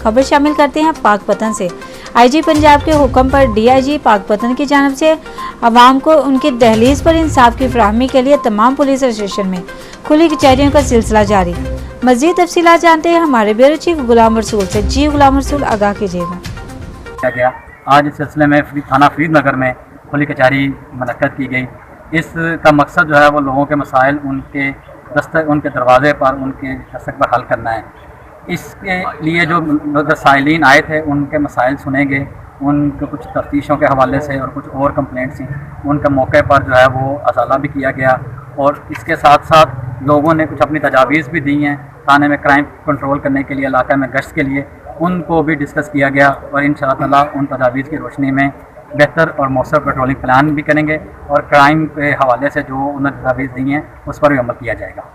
खबर शामिल करते हैं पाकपतन से। आईजी पंजाब के हुक्म पर डीआईजी पाकपतन की जानिब से अवाम को उनकी दहलीज पर इंसाफ की फराहमी के लिए तमाम पुलिस स्टेशन में खुली कचहरियों का सिलसिला जारी। मज़ीद तफसीलात जानते हैं हमारे ब्यूरो चीफ गुलाम रसूल से। जी गुलाम रसूल, आगाह कीजिएगा। आज इस सिलसिले में थाना फरीद नगर में खुली कचहरी मुनक्कद की गई। इसका मकसद जो है वो लोगों के मसाइल उनके दरवाजे पर, उनके दस्तक पर हल करना है। इसके लिए जो साइलिन आए थे उनके मसाइल सुने गए, उनके कुछ तफ्तीशों के हवाले से और कुछ और कंप्लेंट्स थी, उनके मौके पर जो है वो असाला भी किया गया। और इसके साथ साथ लोगों ने कुछ अपनी तजावीज़ भी दी हैं थाने में क्राइम कंट्रोल करने के लिए, इलाके में गश्त के लिए, उनको भी डिस्कस किया गया। और इंशाअल्लाह उन तजावीज़ की रोशनी में बेहतर और मौसर पेट्रोलिंग प्लान भी करेंगे और क्राइम के हवाले से जो उन्होंने तजावीज़ दी हैं उस पर भी अमल किया जाएगा।